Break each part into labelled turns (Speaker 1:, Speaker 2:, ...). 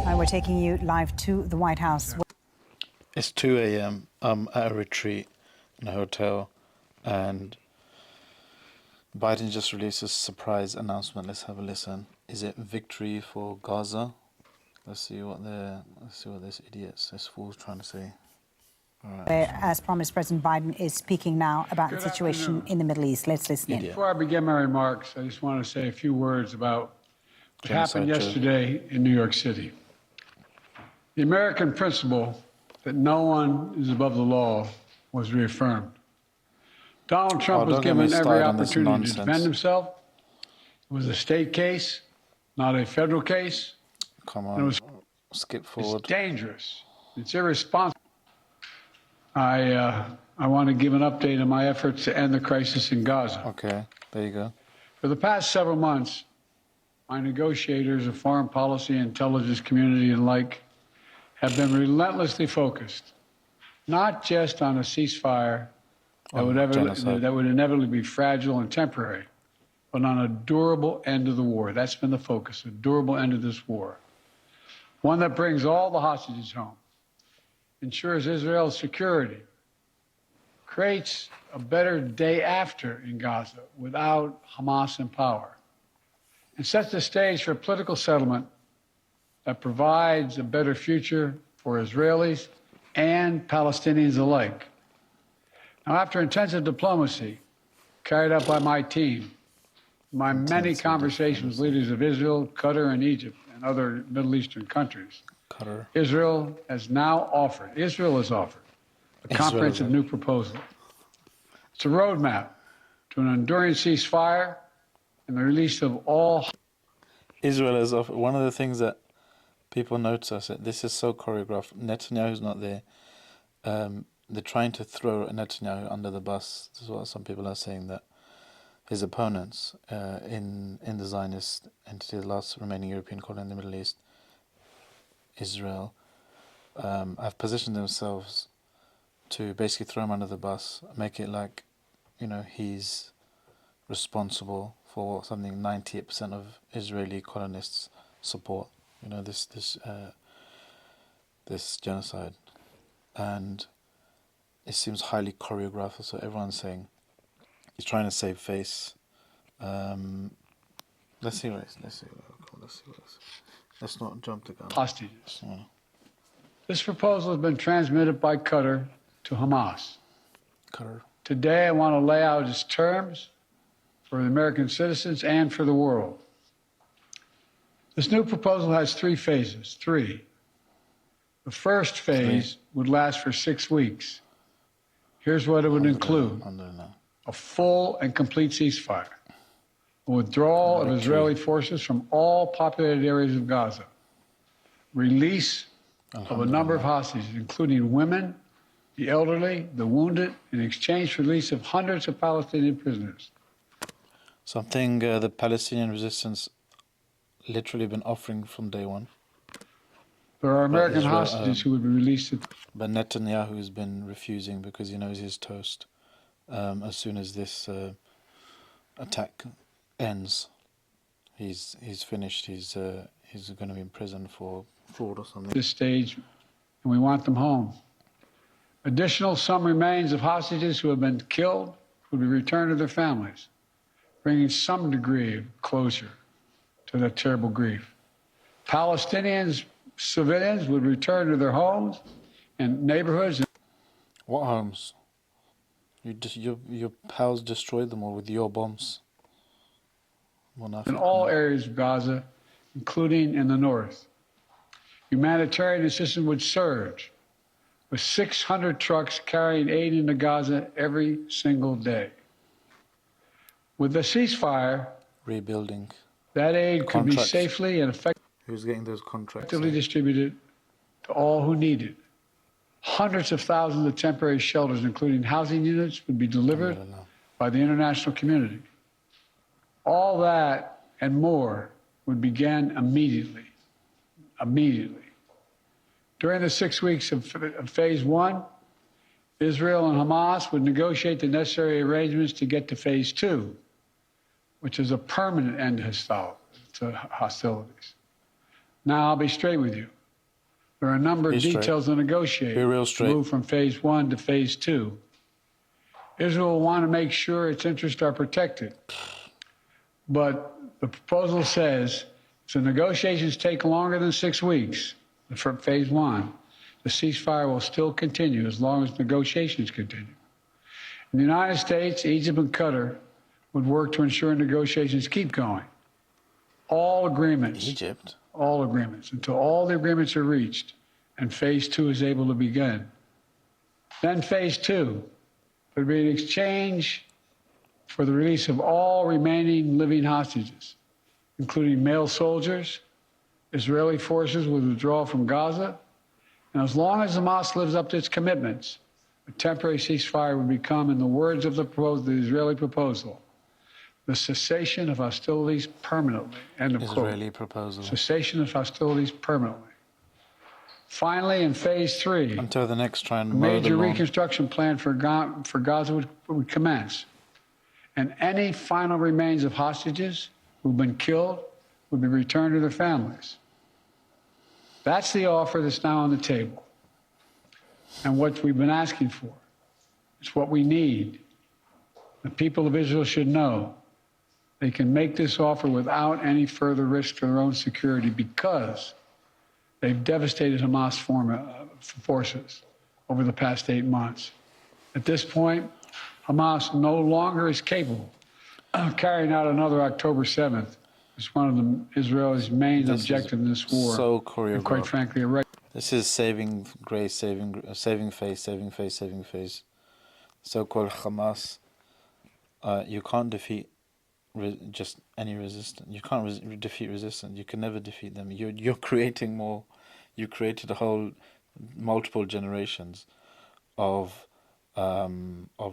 Speaker 1: And we're taking you live to the White House.
Speaker 2: It's 2 a.m. I'm at a retreat in a hotel, and Biden just released a surprise announcement. Let's have a listen. Is it victory for Gaza? Let's see what this fool's trying to say.
Speaker 1: As promised, President Biden is speaking now about the situation in the Middle East. Let's listen in.
Speaker 3: Before I begin my remarks, I just want to say a few words about what happened yesterday in New York City. The American principle that no one is above the law was reaffirmed. Donald Trump was given every opportunity to defend himself. It was a state case, not a federal case.
Speaker 2: Come on, skip forward.
Speaker 3: It's dangerous. It's irresponsible. I want to give an update on my efforts to end the crisis in Gaza.
Speaker 2: Okay, there you go.
Speaker 3: For the past several months, my negotiators of foreign policy, intelligence community, and like have been relentlessly focused, not just on a ceasefire that would inevitably be fragile and temporary, but on a durable end of the war. That's been the focus, a durable end of this war. One that brings all the hostages home, ensures Israel's security, creates a better day after in Gaza without Hamas in power, and sets the stage for a political settlement that provides a better future for Israelis and Palestinians alike. Now, after intensive diplomacy carried out by my team, my many conversations with leaders of Israel, Qatar, and Egypt, and other Middle Eastern countries, Israel has offered a comprehensive new proposal. It's a roadmap to an enduring ceasefire and the release of all.
Speaker 2: Israel has offered. One of the things that people notice that this is so choreographed. Netanyahu's not there. They're trying to throw Netanyahu under the bus. This is what some people are saying, that his opponents in the Zionist entity, the last remaining European colony in the Middle East, Israel, have positioned themselves to basically throw him under the bus, make it like, he's responsible for something 98% of Israeli colonists support. This genocide, and it seems highly choreographed. So everyone's saying he's trying to save face. Let's see what it is. Let's not jump the gun.
Speaker 3: Hostages.
Speaker 2: Yeah.
Speaker 3: This proposal has been transmitted by Qatar to Hamas.
Speaker 2: Qatar.
Speaker 3: Today, I want to lay out its terms for the American citizens and for the world. This new proposal has 3 phases. 3. The first phase would last for 6 weeks. Here's what it would include: a full and complete ceasefire, a withdrawal of Israeli forces from all populated areas of Gaza, release of a number of hostages, including women, the elderly, the wounded, in exchange for release of hundreds of Palestinian prisoners.
Speaker 2: Something the Palestinian resistance literally been offering from day one.
Speaker 3: There are American hostages who would be released.
Speaker 2: But Netanyahu has been refusing because he knows he's toast. As soon as this attack ends, he's finished. He's going to be in prison for fraud or something.
Speaker 3: This stage, and we want them home. Additional, some remains of hostages who have been killed would be returned to their families, bringing some degree of closure to that terrible grief. Palestinians, civilians would return to their homes and neighborhoods.
Speaker 2: What homes? Your pals destroyed them all with your bombs.
Speaker 3: In all areas of Gaza, including in the north. Humanitarian assistance would surge, with 600 trucks carrying aid into Gaza every single day. With the ceasefire,
Speaker 2: rebuilding,
Speaker 3: that aid could be safely and effectively.
Speaker 2: Who's getting those contracts?
Speaker 3: Effectively distributed to all who need it. Hundreds of thousands of temporary shelters, including housing units, would be delivered by the international community. All that and more would begin immediately. During the 6 weeks of phase 1, Israel and Hamas would negotiate the necessary arrangements to get to phase 2, which is a permanent end to hostilities. Now, I'll be straight with you. There are a number of details to negotiate.
Speaker 2: Be real straight.
Speaker 3: To move from phase 1 to phase 2. Israel will want to make sure its interests are protected. But the proposal says if the negotiations take longer than 6 weeks for phase 1, the ceasefire will still continue as long as negotiations continue. In the United States, Egypt, and Qatar would work to ensure negotiations keep going. All agreements.
Speaker 2: Egypt?
Speaker 3: All agreements, until all the agreements are reached and phase 2 is able to begin. Then phase 2 would be an exchange for the release of all remaining living hostages, including male soldiers. Israeli forces would withdraw from Gaza, and as long as Hamas lives up to its commitments, a temporary ceasefire would become, in the words of the Israeli proposal, the cessation of hostilities permanently. End of quote.
Speaker 2: Israeli proposal.
Speaker 3: Cessation of hostilities permanently. Finally, in phase 3,
Speaker 2: until the next try and
Speaker 3: a major reconstruction plan for Gaza would commence, and any final remains of hostages who've been killed would be returned to their families. That's the offer that's now on the table, and what we've been asking for. It's what we need. The people of Israel should know they can make this offer without any further risk to their own security because they've devastated Hamas forces over the past 8 months. At this point, Hamas no longer is capable of carrying out another October 7th. It's one of Israel's main objectives in this war.
Speaker 2: So choreographed.
Speaker 3: And quite frankly,
Speaker 2: this is saving grace, saving face. So-called Hamas. You can't defeat just any resistance. You can't defeat resistance. You can never defeat them. You're creating more. You created a whole multiple generations of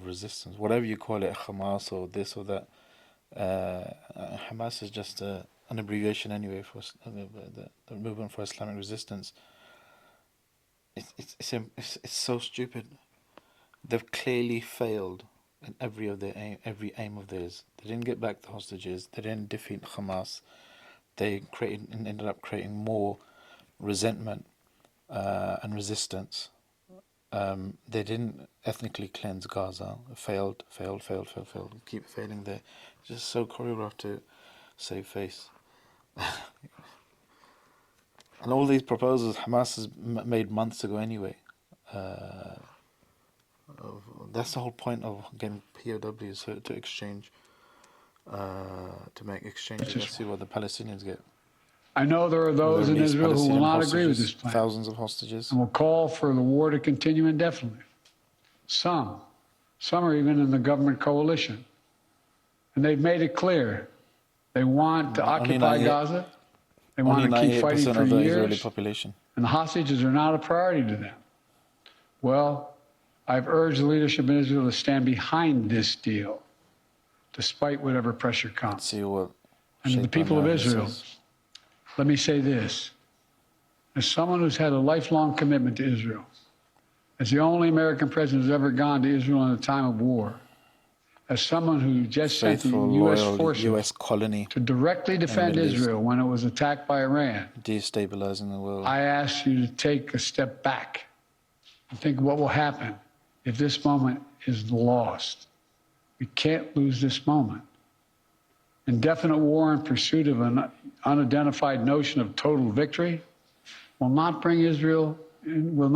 Speaker 2: resistance. Whatever you call it, Hamas or this or that. Hamas is just an abbreviation anyway for the movement for Islamic resistance. It's so stupid. They've clearly failed in every aim of theirs. They didn't get back the hostages. They didn't defeat Hamas. They ended up creating more resentment and resistance. They didn't ethnically cleanse Gaza. Failed. Keep failing there. Just so choreographed to save face. And all these proposals Hamas has made months ago anyway. That's the whole point of getting POWs to exchange, to make exchanges. Let's see what the Palestinians get.
Speaker 3: I know there are those in Israel who will not agree with this plan.
Speaker 2: Thousands of hostages.
Speaker 3: And will call for the war to continue indefinitely. Some are even in the government coalition. And they've made it clear they want to occupy Gaza. They want to keep fighting for years.
Speaker 2: Israeli population.
Speaker 3: And the hostages are not a priority to them. Well, I've urged the leadership in Israel to stand behind this deal, despite whatever pressure comes.
Speaker 2: Let's see what.
Speaker 3: And to the people of Israel, let me say this. As someone who's had a lifelong commitment to Israel, as the only American president who's ever gone to Israel in a time of war, as someone who just sent the U.S. forces
Speaker 2: US colony
Speaker 3: to directly defend Israel when it was attacked by Iran,
Speaker 2: destabilizing the world,
Speaker 3: I ask you to take a step back and think what will happen if this moment is lost. We can't lose this moment. Indefinite war in pursuit of an unidentified notion of total victory will not bring Israel, will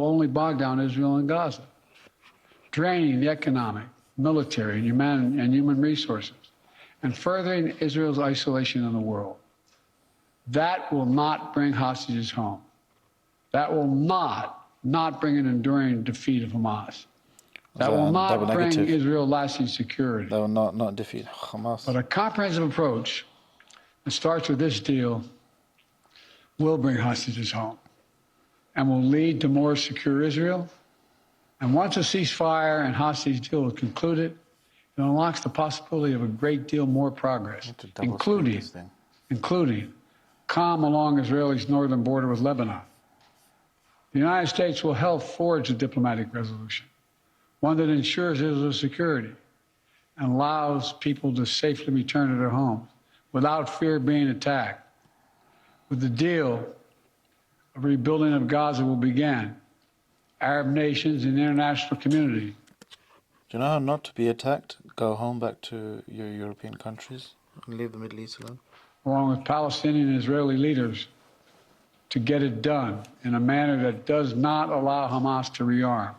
Speaker 3: only bog down Israel and Gaza, draining the economic, military, and human resources, and furthering Israel's isolation in the world. That will not bring hostages home. That will not bring an enduring defeat of Hamas. That will not bring Israel lasting security.
Speaker 2: That will not defeat Hamas.
Speaker 3: But a comprehensive approach that starts with this deal will bring hostages home and will lead to more secure Israel. And once a ceasefire and hostage deal is concluded, it unlocks the possibility of a great deal more progress, including calm along Israel's northern border with Lebanon. The United States will help forge a diplomatic resolution, one that ensures Israel's security and allows people to safely return to their homes without fear of being attacked. with the deal of rebuilding of Gaza will begin. Arab nations and the international community.
Speaker 2: Do you know how not to be attacked? Go home back to your European countries and leave the Middle East alone.
Speaker 3: Along with Palestinian and Israeli leaders, to get it done in a manner that does not allow Hamas to rearm.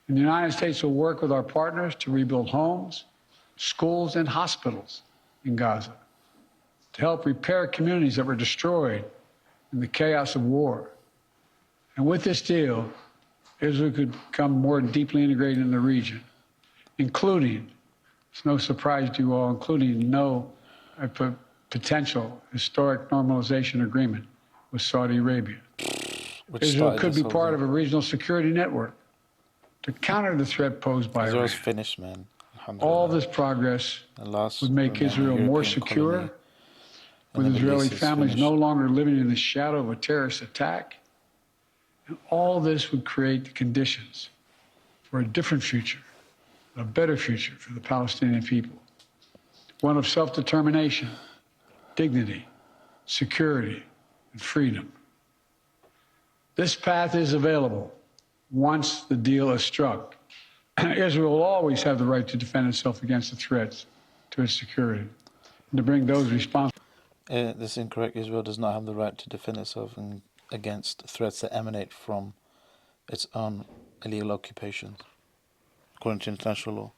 Speaker 3: And the United States will work with our partners to rebuild homes, schools, and hospitals in Gaza, to help repair communities that were destroyed in the chaos of war. And with this deal, Israel could become more deeply integrated in the region, including, it's no surprise to you all, including potential historic normalization agreement with Saudi Arabia. Israel could be part of a regional security network to counter the threat posed by Iran.
Speaker 2: Israel's finished, man.
Speaker 3: All this progress would make Israel more secure, with Israeli families no longer living in the shadow of a terrorist attack. And all this would create the conditions for a different future, a better future for the Palestinian people. One of self-determination, dignity, security, and freedom. This path is available once the deal is struck. Israel will always have the right to defend itself against the threats to its security and to bring those responsible.
Speaker 2: This is incorrect. Israel does not have the right to defend itself against threats that emanate from its own illegal occupations, according to international law.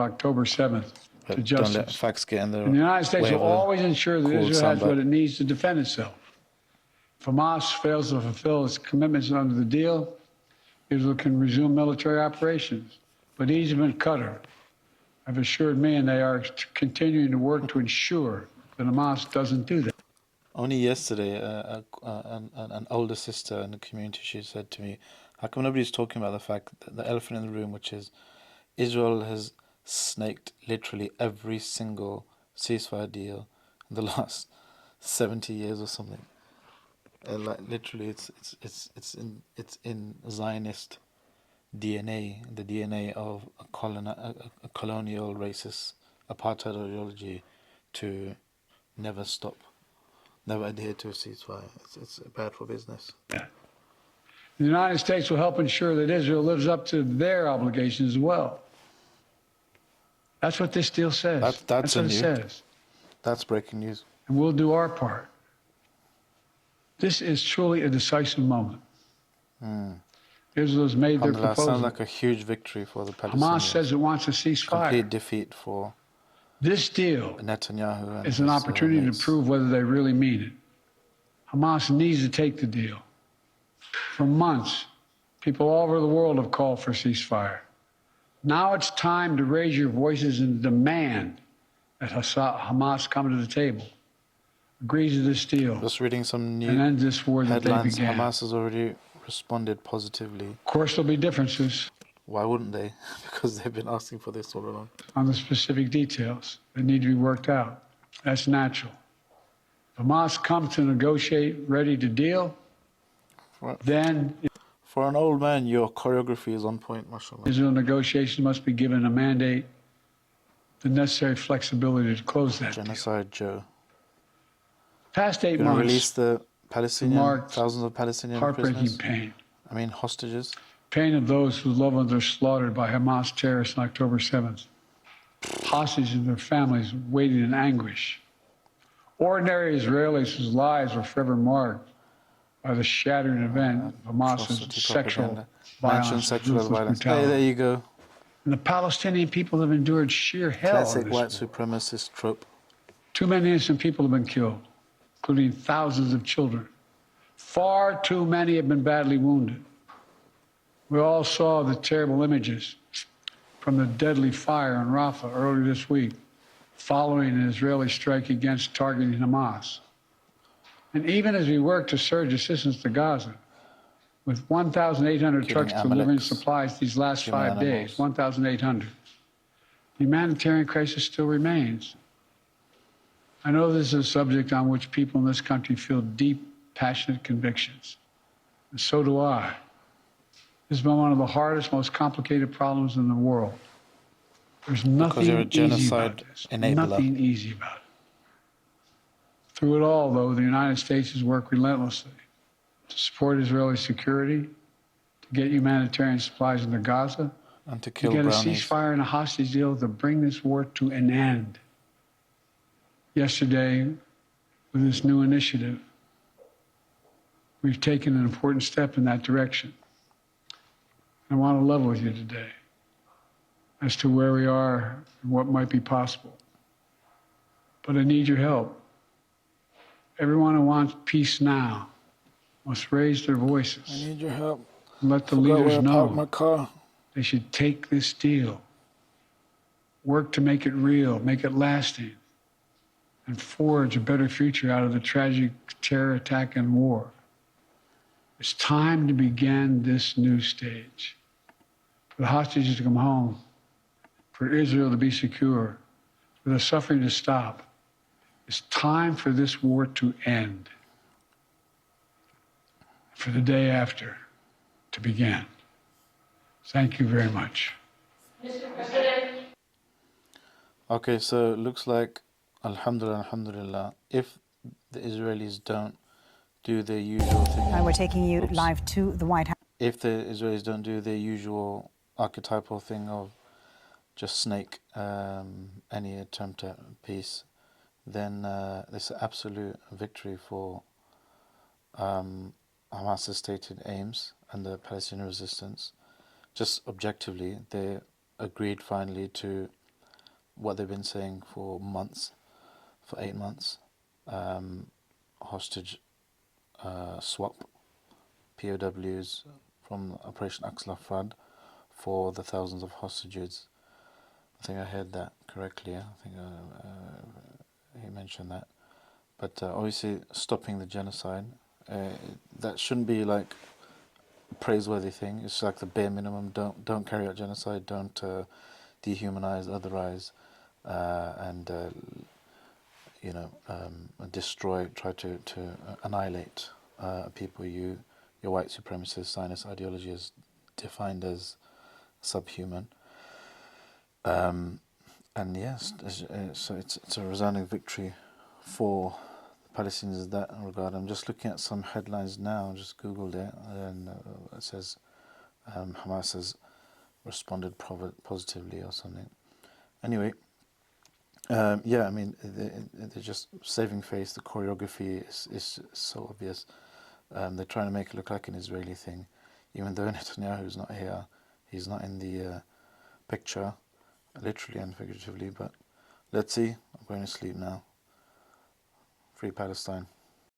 Speaker 3: October 7th to justice.
Speaker 2: Don't let facts get in there.
Speaker 3: And the United States will always ensure that Israel has what it needs to defend itself. If Hamas fails to fulfill its commitments under the deal, Israel can resume military operations. But Egypt and Qatar have assured me, and they are continuing to work to ensure that Hamas doesn't do that.
Speaker 2: Only yesterday, an older sister in the community, she said to me, how come nobody's talking about the fact that the elephant in the room, which is Israel has snaked literally every single ceasefire deal in the last 70 years or something. Like literally, it's in Zionist DNA, the DNA of a colonial racist apartheid ideology, to never stop, never adhere to a ceasefire. It's bad for business.
Speaker 3: Yeah. The United States will help ensure that Israel lives up to their obligations as well. That's what this deal says.
Speaker 2: That's
Speaker 3: what it says.
Speaker 2: That's breaking news.
Speaker 3: And we'll do our part. This is truly a decisive moment. Israel has made their proposal.
Speaker 2: Sounds like a huge victory for the Palestinians.
Speaker 3: Hamas says it wants a ceasefire.
Speaker 2: Complete defeat for
Speaker 3: this deal
Speaker 2: Netanyahu
Speaker 3: is an opportunity to prove whether they really mean it. Hamas needs to take the deal. For months, people all over the world have called for ceasefire. Now it's time to raise your voices and demand that Hamas come to the table, agrees to this deal,
Speaker 2: just reading some new
Speaker 3: and end this war that they
Speaker 2: headlines.
Speaker 3: began.
Speaker 2: Hamas has already responded positively.
Speaker 3: Of course, there'll be differences.
Speaker 2: Why wouldn't they? Because they've been asking for this all along.
Speaker 3: On the specific details that need to be worked out. That's natural. If Hamas comes to negotiate, ready to deal, then
Speaker 2: for an old man, your choreography is on point, mashallah.
Speaker 3: Israel negotiations must be given a mandate, the necessary flexibility to close that
Speaker 2: Genocide
Speaker 3: deal.
Speaker 2: Joe.
Speaker 3: Past 8
Speaker 2: You're
Speaker 3: months,
Speaker 2: release the Palestinian, thousands of Palestinian
Speaker 3: heartbreaking
Speaker 2: prisoners?
Speaker 3: pain.
Speaker 2: I mean, hostages?
Speaker 3: Pain of those whose loved ones are slaughtered by Hamas terrorists on October 7th. Hostages and their families waiting in anguish. Ordinary Israelis whose lives were forever marked by the shattering event of Hamas's sexual violence.
Speaker 2: Hey, there you go.
Speaker 3: And the Palestinian people have endured sheer hell.
Speaker 2: Classic white supremacist trope.
Speaker 3: Too many innocent people have been killed, including thousands of children. Far too many have been badly wounded. We all saw the terrible images from the deadly fire in Rafah earlier this week, following an Israeli strike against targeting Hamas. And even as we work to surge assistance to Gaza, with 1,800 trucks delivering supplies these last 5 days, 1,800, the humanitarian crisis still remains. I know this is a subject on which people in this country feel deep, passionate convictions. And so do I. This has been one of the hardest, most complicated problems in the world. There's nothing easy about this. Nothing easy about it. Through it all, though, the United States has worked relentlessly to support Israeli security, to get humanitarian supplies into Gaza,
Speaker 2: And to
Speaker 3: to
Speaker 2: kill
Speaker 3: get a
Speaker 2: brownies.
Speaker 3: ceasefire and a hostage deal to bring this war to an end. Yesterday, with this new initiative, we've taken an important step in that direction. I want to level with you today as to where we are and what might be possible. But I need your help. Everyone who wants peace now must raise their
Speaker 2: I
Speaker 3: voices
Speaker 2: need your help.
Speaker 3: and let the
Speaker 2: Forgot
Speaker 3: leaders
Speaker 2: where I parked my
Speaker 3: know
Speaker 2: car.
Speaker 3: they should take this deal, work to make it real, make it lasting, and forge a better future out of the tragic terror attack and war. It's time to begin this new stage. For the hostages to come home, for Israel to be secure, for the suffering to stop. It's time for this war to end, for the day after to begin. Thank you very much.
Speaker 2: Okay, so it looks like, alhamdulillah, alhamdulillah, if the Israelis don't do their usual thing.
Speaker 1: And we're taking you
Speaker 2: Oops.
Speaker 1: live to the White House.
Speaker 2: If the Israelis don't do their usual archetypal thing of just snake any attempt at peace, then it's an absolute victory for Hamas's stated aims and the Palestinian resistance. Just objectively, they agreed finally to what they've been saying for months, for 8 months, hostage swap, POWs from Operation Aqsa Flood for the thousands of hostages. I think I heard that correctly. I think he mentioned that. But obviously, stopping the genocide, that shouldn't be like a praiseworthy thing. It's like the bare minimum. Don't carry out genocide. Don't dehumanize, otherize, and destroy, try to annihilate people your white supremacist Zionist ideology is defined as subhuman. And yes, so it's a resounding victory for the Palestinians in that regard. I'm just looking at some headlines now. Just Googled it, and it says Hamas has responded positively or something. Anyway, yeah, I mean, they're just saving face. The choreography is so obvious. They're trying to make it look like an Israeli thing, even though Netanyahu's not here. He's not in the picture, literally and figuratively. But let's see. I'm going to sleep now. Free Palestine.